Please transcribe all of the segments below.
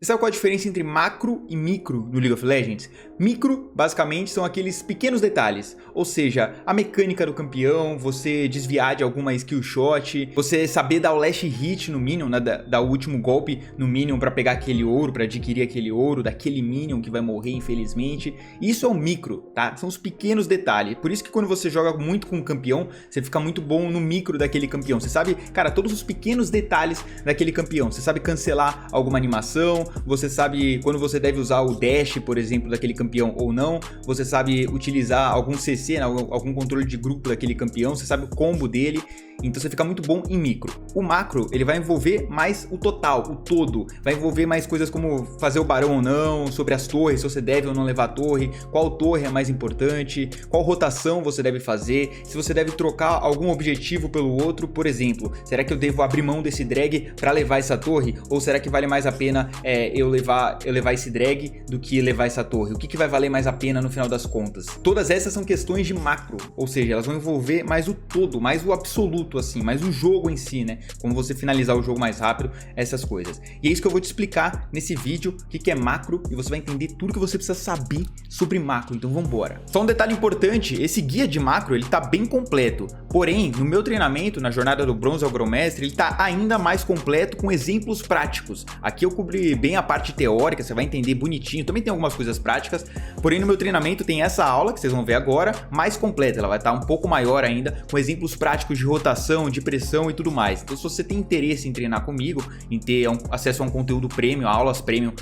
Você sabe qual a diferença entre macro e micro no League of Legends? Micro, basicamente, são aqueles pequenos detalhes, ou seja, a mecânica do campeão, você desviar de alguma skill shot, você saber dar o last hit no minion, né, dar o último golpe no minion pra pegar aquele ouro, pra adquirir aquele ouro daquele minion que vai morrer infelizmente. Isso é o micro, tá? São os pequenos detalhes, por isso que quando você joga muito com um campeão, você fica muito bom no micro daquele campeão. Você sabe, cara, todos os pequenos detalhes daquele campeão, você sabe cancelar alguma animação, você sabe quando você deve usar o dash, por exemplo, daquele campeão ou não. Você sabe utilizar algum CC, algum controle de grupo daquele campeão. Você sabe o combo dele. Então você fica muito bom em micro. O macro, ele vai envolver mais o total, o todo. Vai envolver mais coisas como fazer o barão ou não, sobre as torres, se você deve ou não levar a torre, qual torre é mais importante, qual rotação você deve fazer, se você deve trocar algum objetivo pelo outro. Por exemplo, será que eu devo abrir mão desse drag para levar essa torre? Ou será que vale mais a pena eu levar esse drag do que levar essa torre? O que vai valer mais a pena no final das contas? Todas essas são questões de macro, ou seja, elas vão envolver mais o todo, mais o absoluto, assim, mais o jogo em si, né? Como você finalizar o jogo mais rápido, essas coisas. E é isso que eu vou te explicar nesse vídeo, o que é macro, e você vai entender tudo que você precisa saber sobre macro, então vambora. Só um detalhe importante, esse guia de macro, ele tá bem completo, porém, no meu treinamento, na jornada do bronze ao grão-mestre, ele tá ainda mais completo com exemplos práticos. Aqui eu cobri bem a parte teórica, você vai entender bonitinho, também tem algumas coisas práticas, porém no meu treinamento tem essa aula, que vocês vão ver agora, mais completa, ela vai estar um pouco maior ainda, com exemplos práticos de rotação, de pressão e tudo mais. Então se você tem interesse em treinar comigo, em ter acesso a um conteúdo premium, aulas premium,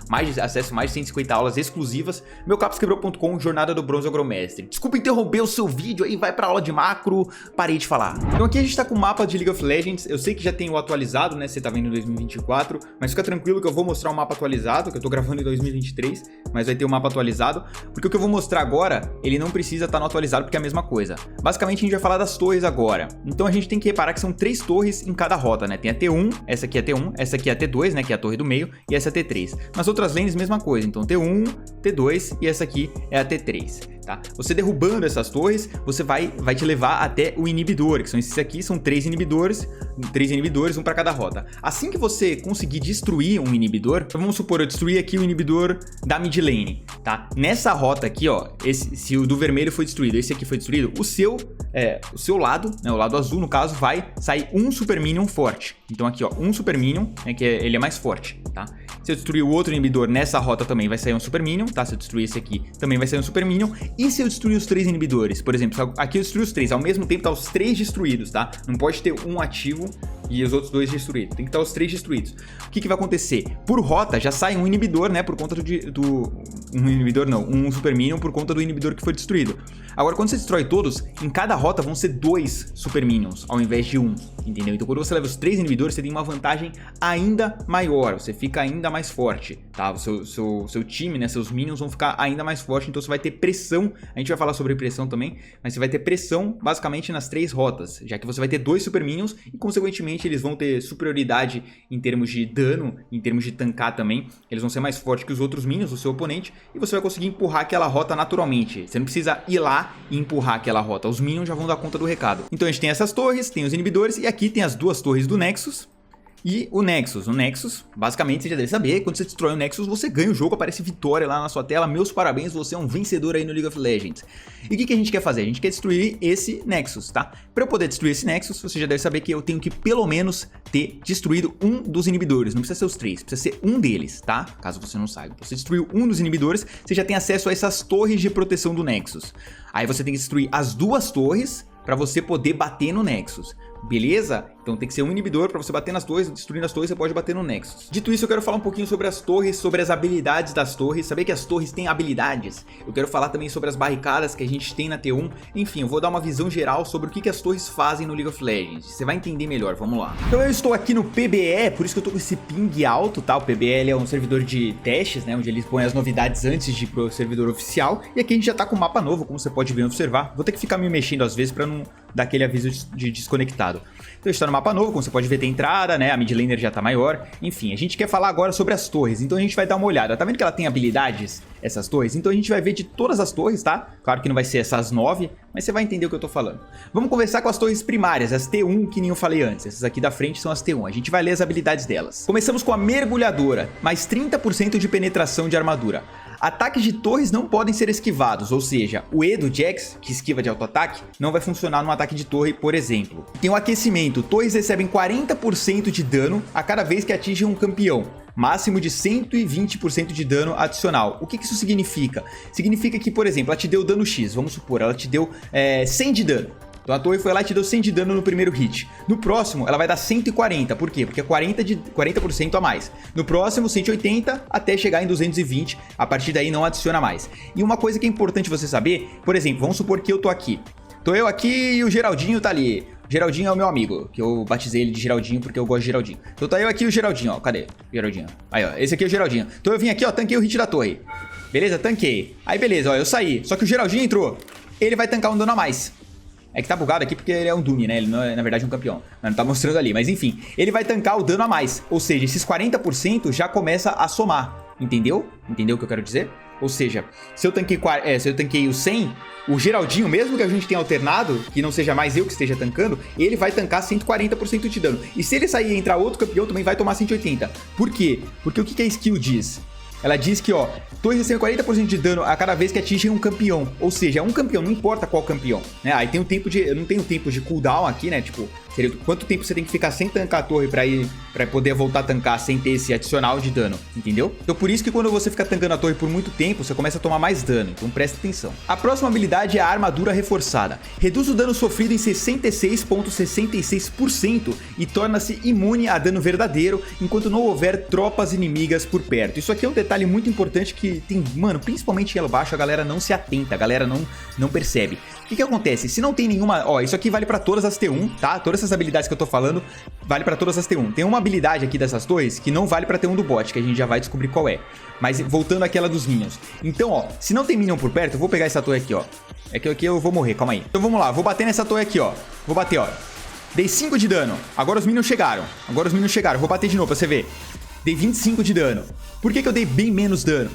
acesso a mais de 150 aulas exclusivas, meucapsquebrou.com, jornada do bronze ao grão-mestre. Desculpa interromper o seu vídeo aí, vai pra aula de macro, parei de falar. Então aqui a gente tá com o mapa de League of Legends, eu sei que já tem o atualizado, né, você tá vendo em 2024, mas fica tranquilo que eu vou mostrar o mapa atualizado, que eu tô gravando em 2023, mas vai ter o mapa atualizado, porque o que eu vou mostrar agora, ele não precisa estar no atualizado porque é a mesma coisa. Basicamente a gente vai falar das torres agora, então a gente tem que reparar que são 3 torres em cada rota, né? Tem a T1, essa aqui é a T1, essa aqui é a T2, né? Que é a torre do meio, e essa é a T3. Nas outras lanes, mesma coisa. Então T1, T2 e essa aqui é a T3. Tá? Você derrubando essas torres, você vai te levar até o inibidor, que são esses aqui, são 3 inibidores, um para cada rota. Assim que você conseguir destruir um inibidor, então vamos supor, eu destruí aqui o inibidor da mid lane, tá? Nessa rota aqui, ó, se o do vermelho foi destruído, esse aqui foi destruído, o seu lado, né, o lado azul no caso, vai sair um super minion forte. Então aqui, ó, um super minion, né, que ele é mais forte, tá? Se eu destruir o outro inibidor nessa rota também vai sair um super minion, tá? Se eu destruir esse aqui também vai sair um super minion. E se eu destruir os 3 inibidores? Por exemplo, aqui eu destruí os 3, ao mesmo tempo tá os 3 destruídos, tá? Não pode ter um ativo e os outros 2 destruídos, tem que estar os 3 destruídos. O que vai acontecer? Por rota já sai um inibidor, né, por conta um super minion por conta do inibidor que foi destruído. Agora quando você destrói todos, em cada rota vão ser 2 super minions, ao invés de um, entendeu? Então quando você leva os 3 inibidores, você tem uma vantagem ainda maior, você fica ainda mais forte, tá? O seu time, né, seus minions vão ficar ainda mais fortes, então você vai ter pressão, a gente vai falar sobre pressão também, mas você vai ter pressão basicamente nas 3 rotas, já que você vai ter 2 super minions e consequentemente eles vão ter superioridade em termos de dano, em termos de tancar também, eles vão ser mais fortes que os outros minions do seu oponente e você vai conseguir empurrar aquela rota naturalmente, você não precisa ir lá e empurrar aquela rota, os minions já vão dar conta do recado. Então a gente tem essas torres, tem os inibidores e aqui tem as 2 torres do Nexus. E o Nexus, basicamente você já deve saber, quando você destrói o Nexus você ganha o jogo, aparece vitória lá na sua tela, meus parabéns, você é um vencedor aí no League of Legends. E o que a gente quer fazer? A gente quer destruir esse Nexus, tá? Para eu poder destruir esse Nexus, você já deve saber que eu tenho que pelo menos ter destruído um dos inibidores, não precisa ser os 3, precisa ser um deles, tá? Caso você não saiba, você destruiu um dos inibidores, você já tem acesso a essas torres de proteção do Nexus. Aí você tem que destruir as 2 torres para você poder bater no Nexus. Beleza? Então tem que ser um inibidor para você bater nas torres, destruindo as torres você pode bater no Nexus. Dito isso, eu quero falar um pouquinho sobre as torres, sobre as habilidades das torres, saber que as torres têm habilidades. Eu quero falar também sobre as barricadas que a gente tem na T1, enfim, eu vou dar uma visão geral sobre o que as torres fazem no League of Legends, você vai entender melhor, vamos lá. Então eu estou aqui no PBE, por isso que eu tô com esse ping alto, tá? O PBE é um servidor de testes, né, onde eles põem as novidades antes de ir pro servidor oficial, e aqui a gente já tá com um mapa novo, como você pode ver e observar. Vou ter que ficar me mexendo às vezes para não dar aquele aviso de desconectado. Então a gente tá no mapa mapa novo, como você pode ver tem entrada, né, a mid laner já tá maior. Enfim, a gente quer falar agora sobre as torres, então a gente vai dar uma olhada. Tá vendo que ela tem habilidades, essas torres? Então a gente vai ver de todas as torres, tá? Claro que não vai ser essas 9, mas você vai entender o que eu tô falando. Vamos conversar com as torres primárias, as T1 que nem eu falei antes. Essas aqui da frente são as T1, a gente vai ler as habilidades delas. Começamos com a mergulhadora, mais 30% de penetração de armadura. Ataques de torres não podem ser esquivados, ou seja, o E do Jax, que esquiva de auto-ataque, não vai funcionar num ataque de torre, por exemplo. Tem o aquecimento, torres recebem 40% de dano a cada vez que atingem um campeão. Máximo de 120% de dano adicional. O que isso significa? Significa que, por exemplo, ela te deu dano X, vamos supor, ela te deu 100 de dano. Então a torre foi lá e te deu 100 de dano no primeiro hit. No próximo, ela vai dar 140. Por quê? Porque é 40% a mais. No próximo, 180 até chegar em 220. A partir daí não adiciona mais. E uma coisa que é importante você saber, por exemplo, vamos supor que eu tô aqui. Tô eu aqui e o Geraldinho tá ali. Geraldinho é o meu amigo, que eu batizei ele de Geraldinho porque eu gosto de Geraldinho. Então tá eu aqui e o Geraldinho, ó. Cadê? Geraldinho. Aí, ó. Esse aqui é o Geraldinho. Então eu vim aqui, ó, tanquei o hit da torre. Beleza? Tanquei. Aí beleza, ó, eu saí. Só que o Geraldinho entrou. Ele vai tancar um dano a mais. É que tá bugado aqui porque ele é um Dune, né? Ele não é, na verdade, um campeão. Mas não tá mostrando ali. Mas enfim, ele vai tancar o dano a mais. Ou seja, esses 40% já começa a somar. Entendeu? Entendeu o que eu quero dizer? Ou seja, se eu tanquei o 100, o Geraldinho, mesmo que a gente tenha alternado, que não seja mais eu que esteja tancando, ele vai tancar 140% de dano. E se ele sair e entrar outro campeão, também vai tomar 180. Por quê? Porque o que a skill diz? Ela diz que, ó, torres recebem 40% de dano a cada vez que atingem um campeão. Ou seja, um campeão, não importa qual campeão, né? Aí tem um tempo de... Eu não tenho tempo de cooldown aqui, né? Tipo, seria quanto tempo você tem que ficar sem tancar a torre pra poder voltar a tancar sem ter esse adicional de dano, entendeu? Então por isso que quando você fica tancando a torre por muito tempo, você começa a tomar mais dano. Então presta atenção. A próxima habilidade é a armadura reforçada. Reduz o dano sofrido em 66,66% e torna-se imune a dano verdadeiro enquanto não houver tropas inimigas por perto. Isso aqui é um detalhe muito importante que tem, mano, principalmente em elo baixo, a galera não se atenta, a galera não percebe. O que acontece? Se não tem nenhuma... Ó, isso aqui vale pra todas as T1, tá? Todas essas habilidades que eu tô falando, vale pra todas as T1. Tem uma habilidade aqui dessas torres que não vale pra T1 do bot, que a gente já vai descobrir qual é. Mas voltando àquela dos minions. Então, ó, se não tem minion por perto, eu vou pegar essa torre aqui, ó. É que aqui eu vou morrer, calma aí. Então vamos lá, vou bater nessa torre aqui, ó. Vou bater, ó. Dei 5 de dano. Agora os minions chegaram. Vou bater de novo pra você ver. Dei 25 de dano. Por que eu dei bem menos dano?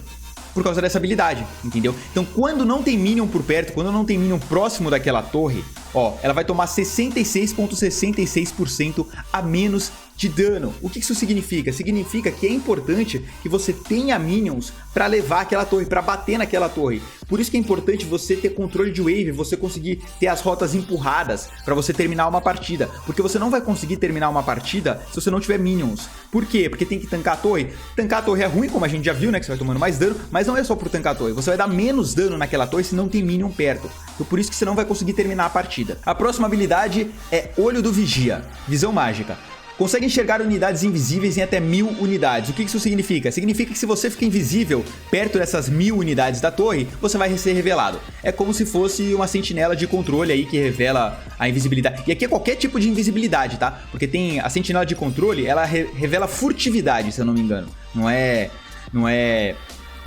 Por causa dessa habilidade, entendeu? Então quando não tem minion por perto, quando não tem minion próximo daquela torre, ó, ela vai tomar 66,66% a menos de dano. O que isso significa? Significa que é importante que você tenha minions pra levar aquela torre, pra bater naquela torre. Por isso que é importante você ter controle de wave, você conseguir ter as rotas empurradas pra você terminar uma partida. Porque você não vai conseguir terminar uma partida se você não tiver minions. Por quê? Porque tem que tancar a torre. Tancar a torre é ruim, como a gente já viu, né? Que você vai tomando mais dano, mas não é só por tancar a torre. Você vai dar menos dano naquela torre se não tem minion perto. Então por isso que você não vai conseguir terminar a partida. A próxima habilidade é Olho do Vigia, visão mágica. Consegue enxergar unidades invisíveis em até 1000 unidades. O que isso significa? Significa que se você fica invisível perto dessas 1000 unidades da torre, você vai ser revelado. É como se fosse uma sentinela de controle aí que revela a invisibilidade. E aqui é qualquer tipo de invisibilidade, tá? Porque tem a sentinela de controle, ela revela furtividade, se eu não me engano. Não é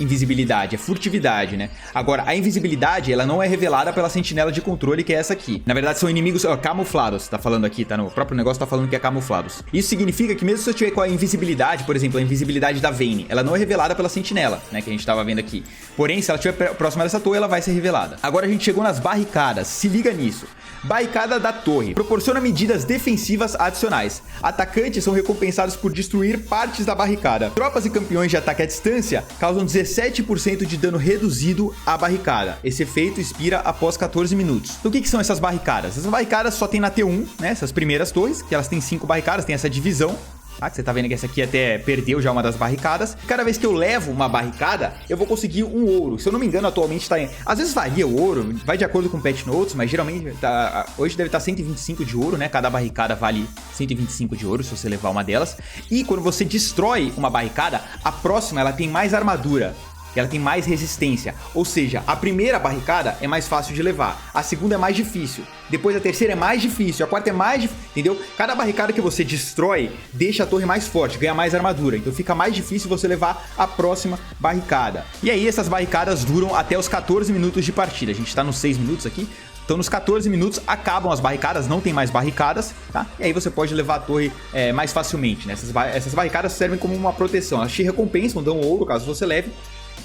invisibilidade, é furtividade, né? Agora, a invisibilidade, ela não é revelada pela sentinela de controle, que é essa aqui. Na verdade, são inimigos camuflados, tá falando aqui, tá no próprio negócio, tá falando que é camuflados. Isso significa que mesmo se eu tiver com a invisibilidade, por exemplo, a invisibilidade da Vayne, ela não é revelada pela sentinela, né, que a gente tava vendo aqui. Porém, se ela estiver próxima dessa torre, ela vai ser revelada. Agora a gente chegou nas barricadas, se liga nisso. Barricada da torre. Proporciona medidas defensivas adicionais. Atacantes são recompensados por destruir partes da barricada. Tropas e campeões de ataque à distância causam 17% de dano reduzido à barricada. Esse efeito expira após 14 minutos. Então o que são essas barricadas? Essas barricadas só tem na T1, né? Essas primeiras torres, que elas têm 5 barricadas, tem essa divisão. Tá? Que você tá vendo que essa aqui até perdeu já uma das barricadas. Cada vez que eu levo uma barricada, eu vou conseguir um ouro. Se eu não me engano, atualmente tá em... Às vezes varia o ouro, vai de acordo com o patch notes, mas geralmente tá... hoje deve estar 125 de ouro, né? Cada barricada vale 125 de ouro se você levar uma delas. E quando você destrói uma barricada, a próxima ela tem mais armadura. Ela tem mais resistência, ou seja, a primeira barricada é mais fácil de levar, a segunda é mais difícil, depois a terceira é mais difícil, a quarta é mais difícil, entendeu? Cada barricada que você destrói deixa a torre mais forte, ganha mais armadura, então fica mais difícil você levar a próxima barricada. E aí essas barricadas duram até os 14 minutos de partida, a gente tá nos 6 minutos aqui. Então nos 14 minutos acabam as barricadas, não tem mais barricadas, tá? E aí você pode levar a torre mais facilmente, né? Essas barricadas servem como uma proteção, elas te recompensam, dão ouro caso você leve,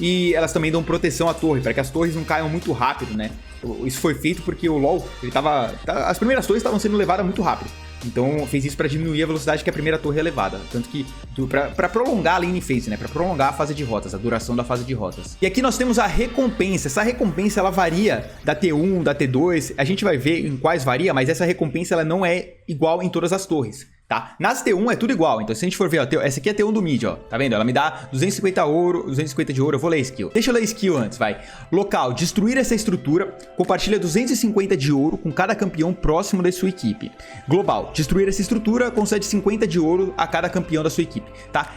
e elas também dão proteção à torre, para que as torres não caiam muito rápido, né? Isso foi feito porque o LoL, as primeiras torres estavam sendo levadas muito rápido. Então fez isso pra diminuir a velocidade que a primeira torre é levada. Tanto que pra prolongar a lane phase, né? Pra prolongar a fase de rotas, a duração da fase de rotas. E aqui nós temos a recompensa. Essa recompensa ela varia da T1, da T2. A gente vai ver em quais varia, mas essa recompensa ela não é igual em todas as torres. Tá? Nas T1 é tudo igual, então se a gente for ver, ó, essa aqui é a T1 do mid, ó, tá vendo? Ela me dá 250 ouro, 250 de ouro, eu vou ler skill. Deixa eu ler skill antes, vai. Local, destruir essa estrutura, compartilha 250 de ouro com cada campeão próximo da sua equipe. Global, destruir essa estrutura, concede 50 de ouro a cada campeão da sua equipe, tá?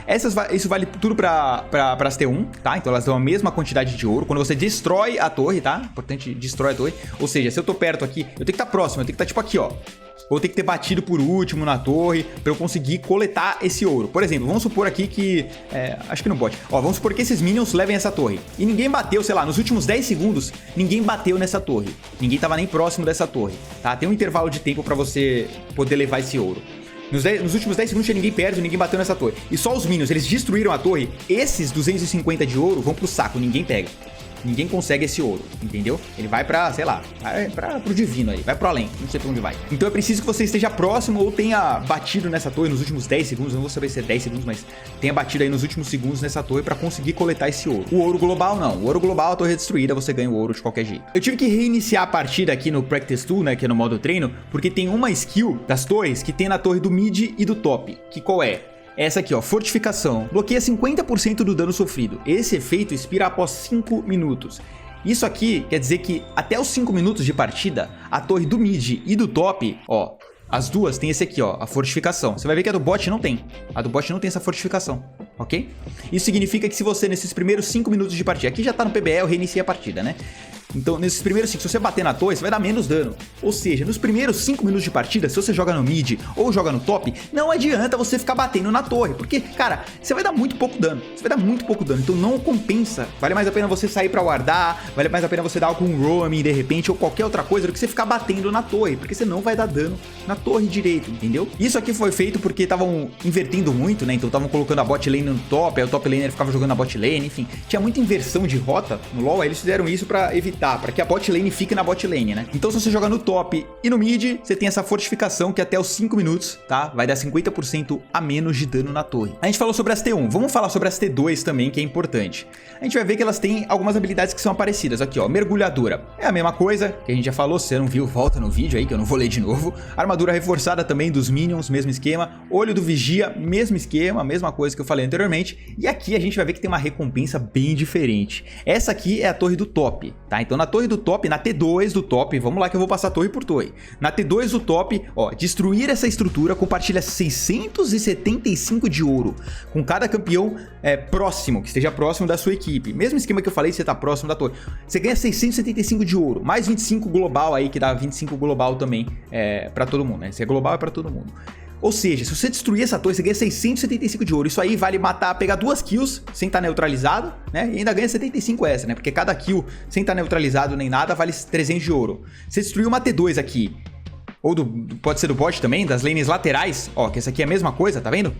Isso vale tudo pra as T1, tá? Então elas dão a mesma quantidade de ouro. Quando você destrói a torre, tá? Importante, destrói a torre. Ou seja, se eu tô perto aqui, eu tenho que estar próximo, eu tenho que estar tipo aqui, ó. Ou tem que ter batido por último na torre pra eu conseguir coletar esse ouro. Por exemplo, vamos supor aqui que... acho que no bot. Ó, vamos supor que esses minions levem essa torre. E ninguém bateu, sei lá, nos últimos 10 segundos, ninguém bateu nessa torre. Ninguém tava nem próximo dessa torre, tá? Tem um intervalo de tempo pra você poder levar esse ouro. Nos últimos 10 segundos tinha ninguém perto, ninguém bateu nessa torre. E só os minions, eles destruíram a torre. Esses 250 de ouro vão pro saco, ninguém pega. Ninguém consegue esse ouro, entendeu? Ele vai pra, sei lá, vai pro divino aí, vai pro além, não sei pra onde vai. Então é preciso que você esteja próximo ou tenha batido nessa torre nos últimos 10 segundos, não vou saber se é 10 segundos, mas tenha batido aí nos últimos segundos nessa torre pra conseguir coletar esse ouro. O ouro global não, o ouro global, a torre é destruída, você ganha o ouro de qualquer jeito. Eu tive que reiniciar a partida aqui no Practice Tool, né, que é no modo treino, porque tem uma skill das torres que tem na torre do mid e do top, que qual é? Essa aqui, ó, fortificação. Bloqueia 50% do dano sofrido. Esse efeito expira após 5 minutos. Isso aqui quer dizer que até os 5 minutos de partida, a torre do mid e do top, ó, as duas tem esse aqui, ó, a fortificação. Você vai ver que a do bot não tem. A do bot não tem essa fortificação, ok? Isso significa que se você, nesses primeiros 5 minutos de partida, aqui já tá no PBE, eu reiniciei a partida, né? Então, nesses primeiros 5, se você bater na torre, você vai dar menos dano. Ou seja, nos primeiros 5 minutos de partida, se você joga no mid ou joga no top, não adianta você ficar batendo na torre. Porque, cara, você vai dar muito pouco dano. Você vai dar muito pouco dano, então não compensa. Vale mais a pena você sair pra wardar, vale mais a pena você dar algum roaming de repente, ou qualquer outra coisa, do que você ficar batendo na torre. Porque você não vai dar dano na torre direito, entendeu? Isso aqui foi feito porque estavam invertendo muito, né? Então estavam colocando a bot lane no top, aí o top laner ficava jogando a bot lane, enfim. Tinha muita inversão de rota no LoL, aí eles fizeram isso pra evitar, para que a bot lane fique na bot lane, né? Então se você joga no top e no mid, você tem essa fortificação que até os 5 minutos, tá? Vai dar 50% a menos de dano na torre. A gente falou sobre as T1, vamos falar sobre as T2 também, que é importante. A gente vai ver que elas têm algumas habilidades que são parecidas. Aqui, ó, mergulhadora. É a mesma coisa que a gente já falou, se você não viu, volta no vídeo aí, que eu não vou ler de novo. Armadura reforçada também dos minions, mesmo esquema. Olho do vigia, mesmo esquema, mesma coisa que eu falei anteriormente. E aqui a gente vai ver que tem uma recompensa bem diferente. Essa aqui é a torre do top, tá? Então na torre do top, na T2 do top, vamos lá que eu vou passar torre por torre. Na T2 do top, ó, destruir essa estrutura, compartilha 675 de ouro com cada campeão próximo, que esteja próximo da sua equipe. Mesmo esquema que eu falei, você tá próximo da torre. Você ganha 675 de ouro, mais 25 global aí, que dá 25 global também pra todo mundo, né? Se é global é pra todo mundo. Ou seja, se você destruir essa torre, você ganha 675 de ouro. Isso aí vale matar, pegar 2 kills sem estar neutralizado, né? E ainda ganha 75 extra, né? Porque cada kill sem estar neutralizado nem nada vale 300 de ouro. Você destruir uma T2 aqui, ou pode ser do bot também, das lanes laterais, ó, que essa aqui é a mesma coisa, tá vendo?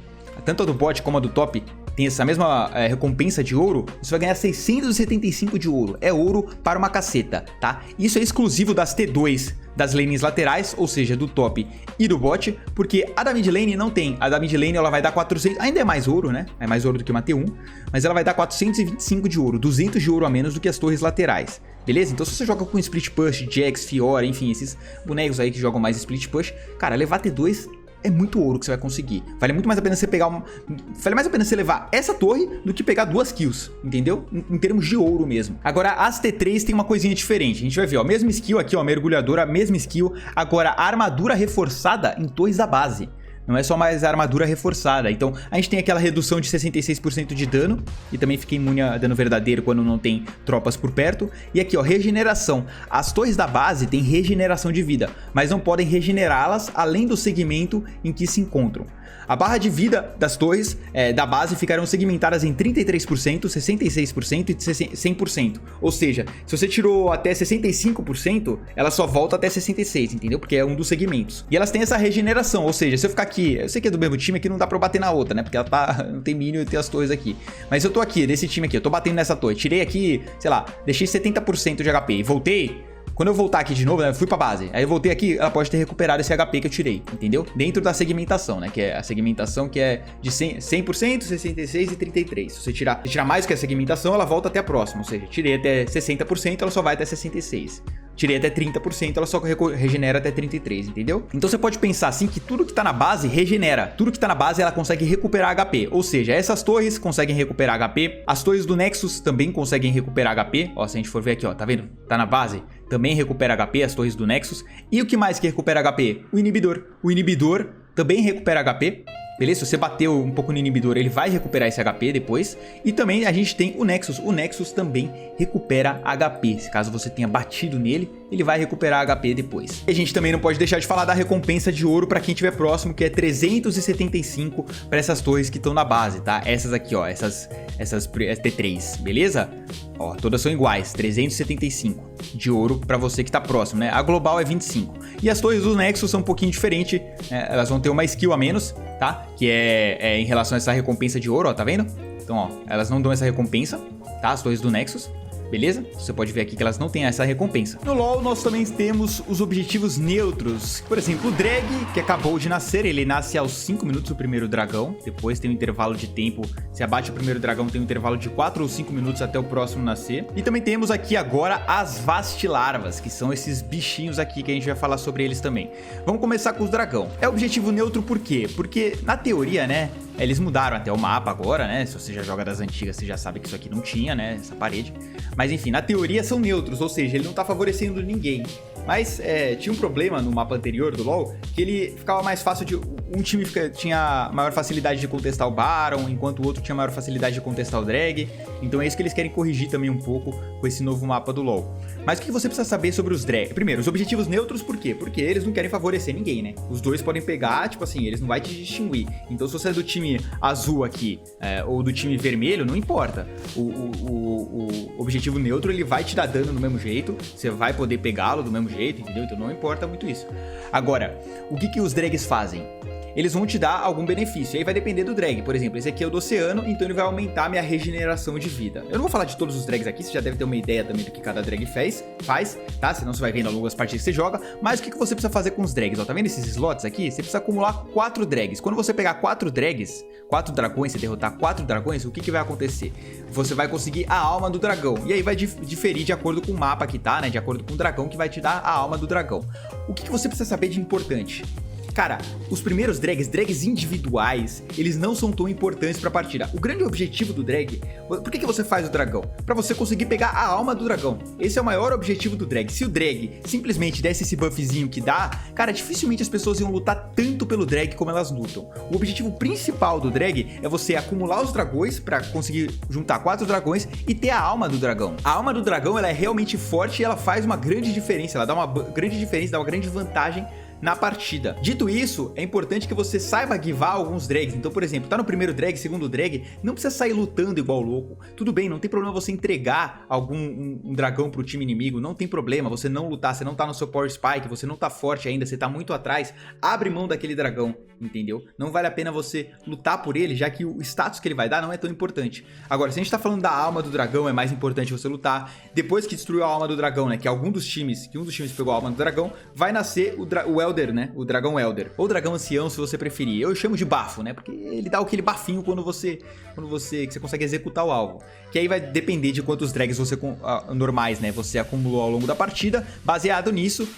Tanto a do bot como a do top tem essa mesma recompensa de ouro, você vai ganhar 675 de ouro. É ouro para uma caceta, tá? Isso é exclusivo das T2 das lanes laterais, ou seja, do top e do bot, porque a da mid lane não tem. A da mid lane ela vai dar 400, ainda é mais ouro, né? É mais ouro do que uma T1, mas ela vai dar 425 de ouro, 200 de ouro a menos do que as torres laterais. Beleza? Então se você joga com Split Push, Jax, Fiora, enfim, esses bonecos aí que jogam mais Split Push, cara, levar T2 é muito ouro que você vai conseguir. Vale muito mais a pena você pegar vale mais a pena você levar essa torre do que pegar 2 kills, entendeu? Em termos de ouro mesmo. Agora, as T3 tem uma coisinha diferente. A gente vai ver, ó, mesma skill aqui, ó, mergulhadora, mesma skill. Agora, armadura reforçada em torres da base. Não é só mais a armadura reforçada. Então, a gente tem aquela redução de 66% de dano. E também fica imune a dano verdadeiro quando não tem tropas por perto. E aqui, ó, regeneração. As torres da base têm regeneração de vida, mas não podem regenerá-las além do segmento em que se encontram. A barra de vida das torres da base ficarão segmentadas em 33%, 66% e 100%. Ou seja, se você tirou até 65%, ela só volta até 66%, entendeu? Porque é um dos segmentos. E elas têm essa regeneração, ou seja, se eu ficar aqui, eu sei que é do mesmo time, aqui não dá pra eu bater na outra, né? Porque ela não tem minion e tem as torres aqui. Mas eu tô aqui, desse time aqui, eu tô batendo nessa torre, tirei aqui, sei lá, deixei 70% de HP e voltei. Quando eu voltar aqui de novo, né, eu fui pra base, aí eu voltei aqui, ela pode ter recuperado esse HP que eu tirei, entendeu? Dentro da segmentação, né, que é a segmentação que é de 100%, 66% e 33%. Se você tirar mais que a segmentação, ela volta até a próxima, ou seja, tirei até 60%, ela só vai até 66%. Tirei até 30%, ela só regenera até 33%, entendeu? Então você pode pensar assim que tudo que tá na base regenera. Tudo que tá na base ela consegue recuperar HP. Ou seja, essas torres conseguem recuperar HP. As torres do Nexus também conseguem recuperar HP. Ó, se a gente for ver aqui, ó, tá vendo? Tá na base, também recupera HP, as torres do Nexus. E o que mais que recupera HP? O inibidor. O inibidor também recupera HP. Beleza? Se você bateu um pouco no inibidor, ele vai recuperar esse HP depois. E também a gente tem o Nexus. O Nexus também recupera HP. Se caso você tenha batido nele, ele vai recuperar HP depois. E a gente também não pode deixar de falar da recompensa de ouro para quem estiver próximo, que é 375 para essas torres que estão na base, tá? Essas aqui, ó, essas T3, beleza? Ó, todas são iguais, 375 de ouro para você que tá próximo, né? A global é 25. E as torres do Nexus são um pouquinho diferente, né? Elas vão ter uma skill a menos, tá? Que é em relação a essa recompensa de ouro, ó, tá vendo? Então, ó, elas não dão essa recompensa, tá? As torres do Nexus. Beleza? Você pode ver aqui que elas não têm essa recompensa. No LoL, nós também temos os objetivos neutros. Por exemplo, o Drag, que acabou de nascer, ele nasce aos 5 minutos do primeiro dragão. Depois tem um intervalo de tempo. Se abate o primeiro dragão, tem um intervalo de 4 ou 5 minutos até o próximo nascer. E também temos aqui agora as Vastilarvas, que são esses bichinhos aqui que a gente vai falar sobre eles também. Vamos começar com os dragão. É objetivo neutro por quê? Porque, na teoria, né, eles mudaram até o mapa agora, né? Se você já joga das antigas, você já sabe que isso aqui não tinha, né? Essa parede. Mas enfim, na teoria são neutros, ou seja, ele não tá favorecendo ninguém. Mas tinha um problema no mapa anterior do LoL, que ele ficava mais fácil de... Um time tinha maior facilidade de contestar o Baron, enquanto o outro tinha maior facilidade de contestar o Drag. Então é isso que eles querem corrigir também um pouco com esse novo mapa do LoL. Mas o que você precisa saber sobre os Drag? Primeiro, os objetivos neutros, por quê? Porque eles não querem favorecer ninguém, né? Os dois podem pegar, tipo assim, eles não vão te distinguir. Então se você é do time azul aqui, ou do time vermelho, não importa. O objetivo neutro, ele vai te dar dano do mesmo jeito, você vai poder pegá-lo do mesmo jeito, entendeu? Então não importa muito isso. Agora, o que os drags fazem? Eles vão te dar algum benefício, e aí vai depender do drag. Por exemplo, esse aqui é o do oceano, então ele vai aumentar a minha regeneração de vida. Eu não vou falar de todos os drags aqui, você já deve ter uma ideia também do que cada drag faz, tá? Senão você vai vendo ao longo das partidas que você joga. Mas o que você precisa fazer com os drags? Ó, tá vendo esses slots aqui? Você precisa acumular 4 drags. Quando você pegar 4 drags, 4 dragões, você derrotar 4 dragões, o que vai acontecer? Você vai conseguir a alma do dragão. E aí vai diferir de acordo com o mapa que tá, né? De acordo com o dragão que vai te dar a alma do dragão. O que você precisa saber de importante? Cara, os primeiros drags individuais, eles não são tão importantes pra partida. O grande objetivo do drag, por que você faz o dragão? Pra você conseguir pegar a alma do dragão. Esse é o maior objetivo do drag. Se o drag simplesmente desse esse buffzinho que dá, cara, dificilmente as pessoas iam lutar tanto pelo drag como elas lutam. O objetivo principal do drag é você acumular os dragões pra conseguir juntar 4 dragões e ter a alma do dragão. A alma do dragão, ela é realmente forte e ela faz uma grande diferença. Ela dá uma grande diferença, dá uma grande vantagem na partida. Dito isso, é importante que você saiba guivar alguns drags. Então, por exemplo, tá no primeiro drag, segundo drag, não precisa sair lutando igual louco. Tudo bem, não tem problema você entregar um dragão pro time inimigo, não tem problema você não lutar, você não tá no seu power spike, você não tá forte ainda, você tá muito atrás, abre mão daquele dragão, entendeu? Não vale a pena você lutar por ele, já que o status que ele vai dar não é tão importante. Agora, se a gente tá falando da alma do dragão, é mais importante você lutar. Depois que destruiu a alma do dragão, né, que um dos times pegou a alma do dragão, vai nascer o Elder, né? O dragão Elder. Ou dragão ancião, se você preferir. Eu chamo de bafo, né? Porque ele dá aquele bafinho que você consegue executar o alvo. Que aí vai depender de quantos drags você normais, né? Você acumulou ao longo da partida. Baseado nisso,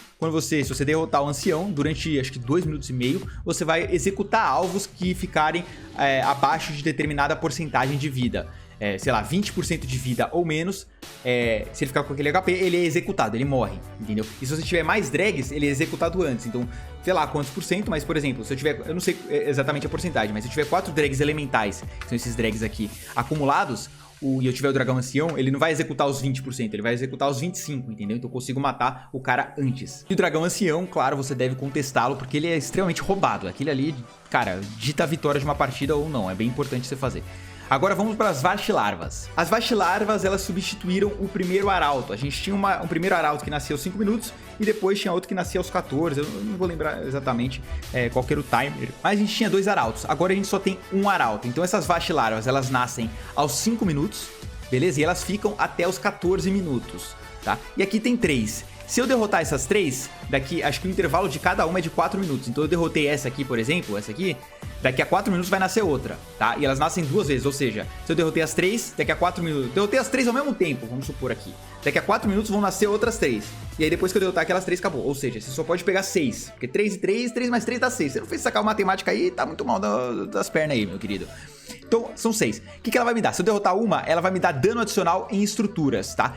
se você derrotar o ancião durante acho que 2 minutos e meio, você vai executar alvos que ficarem abaixo de determinada porcentagem de vida. Sei lá, 20% de vida ou menos, se ele ficar com aquele HP, ele é executado, ele morre, entendeu? E se você tiver mais drags, ele é executado antes, então, sei lá quantos por cento, mas, por exemplo, se eu tiver, eu não sei exatamente a porcentagem, mas se eu tiver 4 drags elementais, que são esses drags aqui, acumulados, e eu tiver o dragão ancião, ele não vai executar os 20%, ele vai executar os 25%, entendeu? Então eu consigo matar o cara antes. E o dragão ancião, claro, você deve contestá-lo, porque ele é extremamente roubado. Aquele ali, cara, dita a vitória de uma partida ou não, é bem importante você fazer. Agora vamos para as Vastilarvas. As Vastilarvas, elas substituíram o primeiro Arauto. A gente tinha um primeiro Arauto que nascia aos 5 minutos e depois tinha outro que nascia aos 14. Eu não vou lembrar exatamente qual que era o timer, mas a gente tinha 2 Arautos. Agora a gente só tem um Arauto. Então essas Vastilarvas, elas nascem aos 5 minutos, beleza? E elas ficam até os 14 minutos, tá? E aqui tem 3. Se eu derrotar essas 3, daqui, acho que o intervalo de cada uma é de 4 minutos. Então eu derrotei essa aqui, por exemplo, essa aqui, daqui a 4 minutos vai nascer outra, tá? E elas nascem 2 vezes, ou seja, se eu derrotei as 3, daqui a 4 minutos... Derrotei as 3 ao mesmo tempo, vamos supor aqui. Daqui a 4 minutos vão nascer outras 3. E aí depois que eu derrotar aquelas 3, acabou. Ou seja, você só pode pegar 6. Porque 3 e 3, 3 mais 3 dá 6. Você não fez sacar matemática aí, tá muito mal das pernas aí, meu querido. Então, são 6. O que ela vai me dar? Se eu derrotar uma, ela vai me dar dano adicional em estruturas, tá?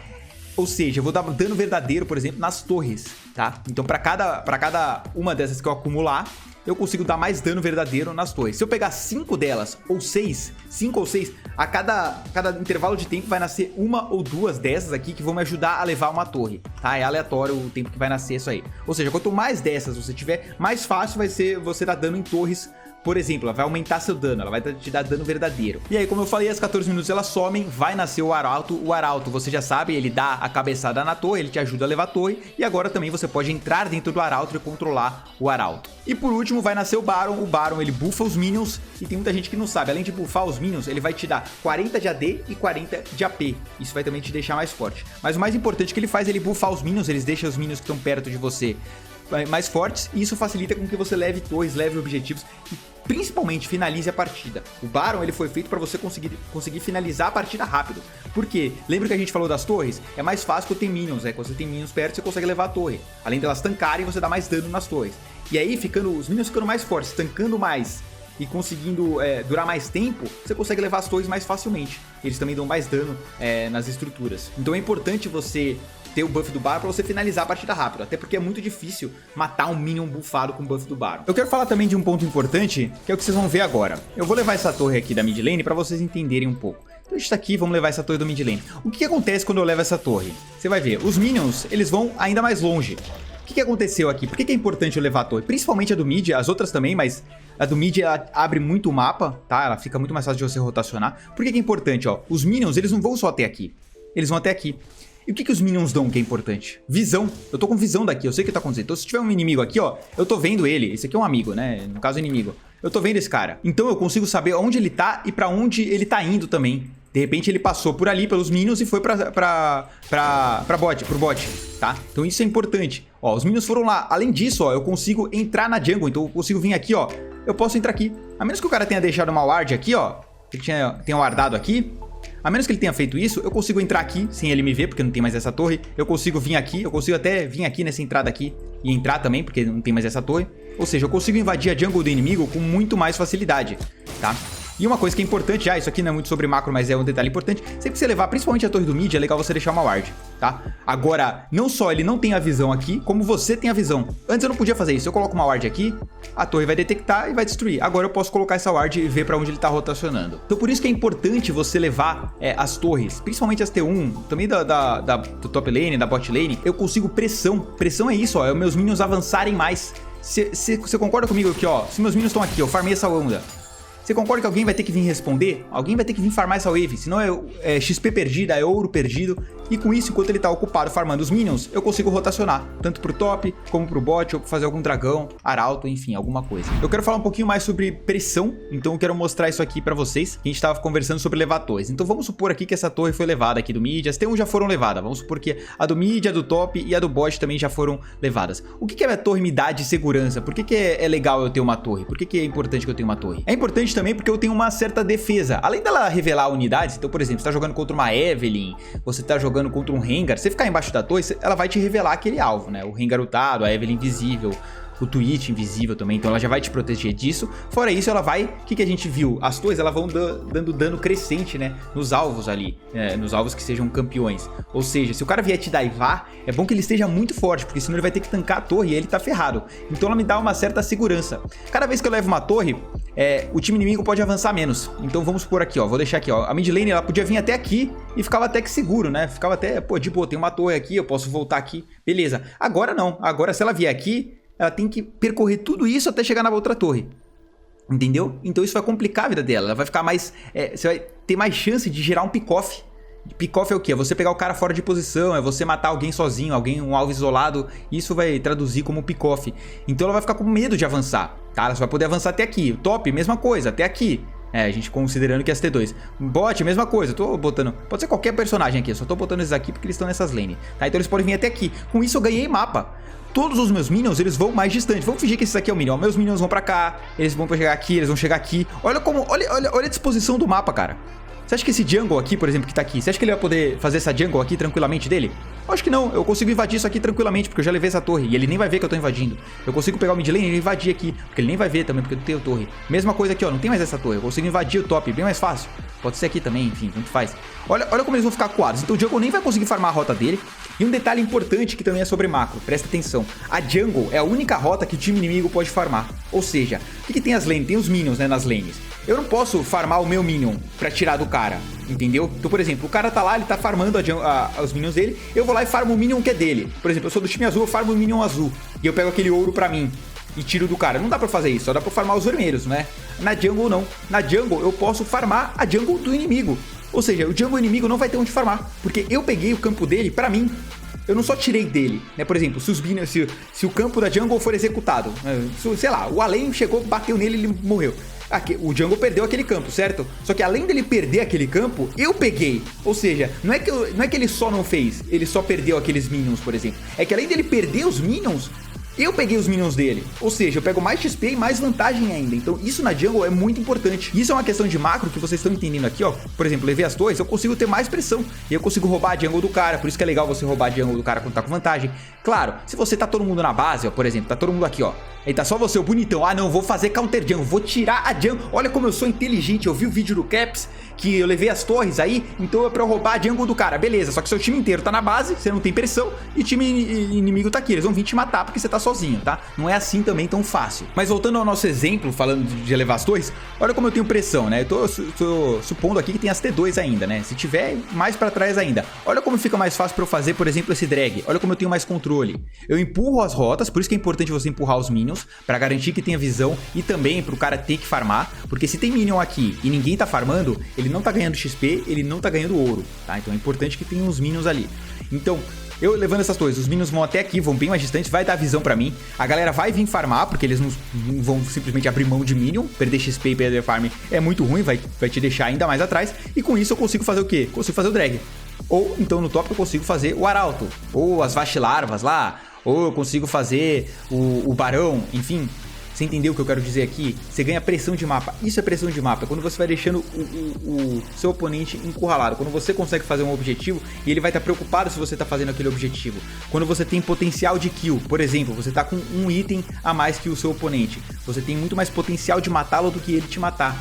Ou seja, eu vou dar dano verdadeiro, por exemplo, nas torres, tá? Então pra cada uma dessas que eu acumular, eu consigo dar mais dano verdadeiro nas torres. Se eu pegar 5 delas, ou 6, 5 ou 6, a cada intervalo de tempo vai nascer uma ou duas dessas aqui que vão me ajudar a levar uma torre, tá? É aleatório o tempo que vai nascer isso aí. Ou seja, quanto mais dessas você tiver, mais fácil vai ser você dar dano em torres. Por exemplo, ela vai aumentar seu dano, ela vai te dar dano verdadeiro. E aí, como eu falei, às 14 minutos elas somem, vai nascer o Arauto. O Arauto, você já sabe, ele dá a cabeçada na torre, ele te ajuda a levar a torre. E agora também você pode entrar dentro do Arauto e controlar o Arauto. E por último vai nascer o Baron. O Baron, ele buffa os minions. E tem muita gente que não sabe, além de buffar os minions, ele vai te dar 40 de AD e 40 de AP. Isso vai também te deixar mais forte. Mas o mais importante que ele faz, ele buffar os minions, eles deixam os minions que estão perto de você mais fortes, e isso facilita com que você leve torres, leve objetivos e principalmente finalize a partida. O Baron, ele foi feito para você conseguir finalizar a partida rápido. Por quê? Lembra que a gente falou das torres? É mais fácil quando tem minions, quando você tem minions perto, você consegue levar a torre. Além delas tancarem, você dá mais dano nas torres. E aí, os minions ficando mais fortes, tancando mais e conseguindo durar mais tempo, você consegue levar as torres mais facilmente. Eles também dão mais dano nas estruturas. Então é importante você ter o buff do Baron pra você finalizar a partida rápido, até porque é muito difícil matar um minion buffado com o buff do Baron. Eu quero falar também de um ponto importante, que é o que vocês vão ver agora. Eu vou levar essa torre aqui da mid lane pra vocês entenderem um pouco. Então a gente tá aqui, vamos levar essa torre do mid lane. O que acontece quando eu levo essa torre? Você vai ver, os minions, eles vão ainda mais longe. O que aconteceu aqui? Por que é importante eu levar a torre? Principalmente a do mid, as outras também, mas a do mid ela abre muito o mapa, tá? Ela fica muito mais fácil de você rotacionar. Por que é importante, ó? Os minions, eles não vão só até aqui. Eles vão até aqui. E o que os minions dão que é importante? Visão. Eu tô com visão daqui, eu sei o que tá acontecendo. Então se tiver um inimigo aqui, ó, eu tô vendo ele. Esse aqui é um amigo, né? No caso, inimigo. Eu tô vendo esse cara. Então eu consigo saber onde ele tá e pra onde ele tá indo também. De repente ele passou por ali, pelos minions, e foi pro bot, tá? Então isso é importante. Ó, os minions foram lá. Além disso, ó, eu consigo entrar na jungle. Então eu consigo vir aqui, ó. Eu posso entrar aqui. A menos que o cara tenha deixado uma ward aqui, ó. Ele tenha wardado aqui. A menos que ele tenha feito isso, eu consigo entrar aqui sem ele me ver, porque não tem mais essa torre. Eu consigo vir aqui, eu consigo até vir aqui nessa entrada aqui e entrar também, porque não tem mais essa torre. Ou seja, eu consigo invadir a jungle do inimigo com muito mais facilidade, tá? E uma coisa que é importante, isso aqui não é muito sobre macro, mas é um detalhe importante. Sempre que você levar, principalmente a torre do mid, é legal você deixar uma ward, tá? Agora, não só ele não tem a visão aqui, como você tem a visão. Antes eu não podia fazer isso. Eu coloco uma ward aqui, a torre vai detectar e vai destruir. Agora eu posso colocar essa ward e ver pra onde ele tá rotacionando. Então por isso que é importante você levar as torres, principalmente as T1, também do top lane, da bot lane. Eu consigo pressão. Pressão é isso, ó, é os meus minions avançarem mais. Você concorda comigo aqui, ó? Se meus minions estão aqui, eu farmei essa onda. Você concorda que alguém vai ter que vir responder? Alguém vai ter que vir farmar essa wave, senão é XP perdida, é ouro perdido. E com isso, enquanto ele tá ocupado farmando os minions, eu consigo rotacionar, tanto pro top, como pro bot, ou fazer algum dragão, arauto, enfim, alguma coisa. Eu quero falar um pouquinho mais sobre pressão, então eu quero mostrar isso aqui pra vocês, que a gente tava conversando sobre levar torres. Então vamos supor aqui que essa torre foi levada aqui do mid, as T1 já foram levadas, vamos supor que a do mid, a do top e a do bot também já foram levadas. O que a minha torre me dá de segurança? Por que é legal eu ter uma torre? Por que é importante que eu tenha uma torre? É importante também porque eu tenho uma certa defesa. Além dela revelar unidades, então, por exemplo, você tá jogando contra uma Evelynn, você tá jogando contra um Rengar, você ficar embaixo da torre, ela vai te revelar aquele alvo, né? O Rengar ultado, a Evelynn invisível, o Twitch invisível também, então ela já vai te proteger disso. Fora isso, ela vai... O que a gente viu? As torres, elas vão dando dano crescente, né? Nos alvos ali, nos alvos que sejam campeões. Ou seja, se o cara vier te daivar, é bom que ele esteja muito forte, porque senão ele vai ter que tancar a torre e ele tá ferrado. Então ela me dá uma certa segurança. Cada vez que eu levo uma torre, o time inimigo pode avançar menos. Então vamos por aqui, ó, vou deixar aqui, ó, a mid lane ela podia vir até aqui e ficava até que seguro, né? Ficava até, pô, de boa, tem uma torre aqui, eu posso voltar aqui, beleza. Agora não, agora se ela vier aqui, ela tem que percorrer tudo isso até chegar na outra torre. Entendeu? Então isso vai complicar a vida dela, ela vai ficar mais, você vai ter mais chance de gerar um pick-off. Pick-off é o que? É você pegar o cara fora de posição, é você matar alguém sozinho, um alvo isolado. Isso vai traduzir como pick-off. Então ela vai ficar com medo de avançar, tá? Ela só vai poder avançar até aqui. O top, mesma coisa, até aqui. A gente considerando que é ST2. Bot, mesma coisa, eu tô botando... Pode ser qualquer personagem aqui, eu só tô botando esses aqui porque eles estão nessas lanes, tá? Então eles podem vir até aqui. Com isso eu ganhei mapa. Todos os meus minions, eles vão mais distante. Vamos fingir que esse aqui é o minion. Meus minions vão pra cá, eles vão pra chegar aqui, eles vão chegar aqui. Olha como... Olha a disposição do mapa, cara. Você acha que esse jungle aqui, por exemplo, que tá aqui, você acha que ele vai poder fazer essa jungle aqui tranquilamente dele? Eu acho que não, eu consigo invadir isso aqui tranquilamente, porque eu já levei essa torre, e ele nem vai ver que eu tô invadindo. Eu consigo pegar o mid lane e invadir aqui, porque ele nem vai ver também, porque eu tenho torre. Mesma coisa aqui, ó, não tem mais essa torre, eu consigo invadir o top, bem mais fácil. Pode ser aqui também, enfim, tanto faz. Olha como eles vão ficar coados, então o jungle nem vai conseguir farmar a rota dele. E um detalhe importante que também é sobre macro, presta atenção. A jungle é a única rota que o time inimigo pode farmar. Ou seja, o que tem as lanes? Tem os minions, né, nas lanes. Eu não posso farmar o meu minion pra tirar do cara, entendeu? Então, por exemplo, o cara tá lá, ele tá farmando os minions dele, eu vou lá e farmo o minion que é dele. Por exemplo, eu sou do time azul, eu farmo o minion azul, e eu pego aquele ouro pra mim e tiro do cara. Não dá pra fazer isso, só dá pra farmar os vermelhos, né? Na jungle não. Na jungle eu posso farmar a jungle do inimigo. Ou seja, o jungle inimigo não vai ter onde farmar, porque eu peguei o campo dele pra mim. Eu não só tirei dele, né? Por exemplo, se o campo da jungle for executado, sei lá, o Além chegou, bateu nele e ele morreu. O jungle perdeu aquele campo, certo? Só que além dele perder aquele campo, eu peguei. Ou seja, não é que ele só não fez, ele só perdeu aqueles minions, por exemplo. É que além dele perder os minions, eu peguei os minions dele. Ou seja, eu pego mais XP e mais vantagem ainda. Então isso na jungle é muito importante. Isso é uma questão de macro que vocês estão entendendo aqui, ó. Por exemplo, levei as torres, eu consigo ter mais pressão. E eu consigo roubar a jungle do cara. Por isso que é legal você roubar a jungle do cara quando tá com vantagem. Claro, se você tá todo mundo na base, ó, por exemplo, tá todo mundo aqui, ó. Aí tá só você, o bonitão. Ah, não, vou fazer counter jungle, vou tirar a jungle. Olha como eu sou inteligente. Eu vi o vídeo do Caps, que eu levei as torres aí, então é pra eu roubar a jungle do cara. Beleza, só que seu time inteiro tá na base, você não tem pressão, e o time inimigo tá aqui. Eles vão vir te matar porque você tá sozinho, tá? Não é assim também tão fácil. Mas voltando ao nosso exemplo, falando de levar as torres, olha como eu tenho pressão, né? Eu tô supondo aqui que tem as T2 ainda, né? Se tiver, mais pra trás ainda. Olha como fica mais fácil pra eu fazer, por exemplo, esse drag. Olha como eu tenho mais controle. Eu empurro as rotas, por isso que é importante você empurrar os minions, pra garantir que tenha visão e também pro cara ter que farmar, porque se tem minion aqui e ninguém tá farmando, ele não tá ganhando XP, ele não tá ganhando ouro, tá? Então é importante que tenha uns minions ali. Então, eu levando essas torres, os minions vão até aqui, vão bem mais distantes, vai dar visão pra mim. A galera vai vir farmar, porque eles não vão simplesmente abrir mão de minion. Perder XP e perder farm é muito ruim, vai te deixar ainda mais atrás. E com isso eu consigo fazer o quê? Consigo fazer o drag. Ou então no top eu consigo fazer o arauto, ou as vastilarvas lá, ou eu consigo fazer o barão, enfim. Você entendeu o que eu quero dizer aqui? Você ganha pressão de mapa. Isso é pressão de mapa. É quando você vai deixando o seu oponente encurralado. Quando você consegue fazer um objetivo e ele vai estar preocupado se você está fazendo aquele objetivo. Quando você tem potencial de kill. Por exemplo, você está com um item a mais que o seu oponente. Você tem muito mais potencial de matá-lo do que ele te matar.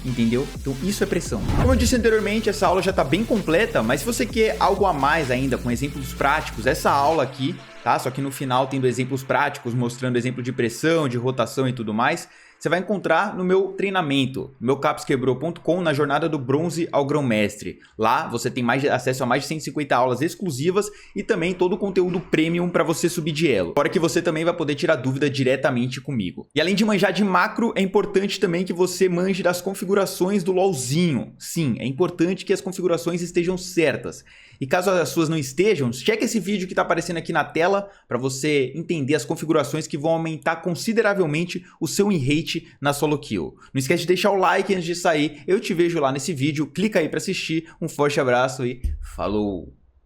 Entendeu? Então isso é pressão. Como eu disse anteriormente, essa aula já está bem completa, mas se você quer algo a mais ainda, com exemplos práticos, essa aula aqui, tá? Só que no final tendo exemplos práticos, mostrando exemplo de pressão, de rotação e tudo mais, você vai encontrar no meu treinamento, meucapsquebrou.com, na jornada do bronze ao grão-mestre. Lá você tem acesso a mais de 150 aulas exclusivas e também todo o conteúdo premium para você subir de elo. Fora que você também vai poder tirar dúvida diretamente comigo. E além de manjar de macro, é importante também que você manje das configurações do LoLzinho. Sim, é importante que as configurações estejam certas. E caso as suas não estejam, cheque esse vídeo que está aparecendo aqui na tela para você entender as configurações que vão aumentar consideravelmente o seu win rate na solo kill. Não esquece de deixar o like antes de sair. Eu te vejo lá nesse vídeo. Clica aí para assistir. Um forte abraço e falou!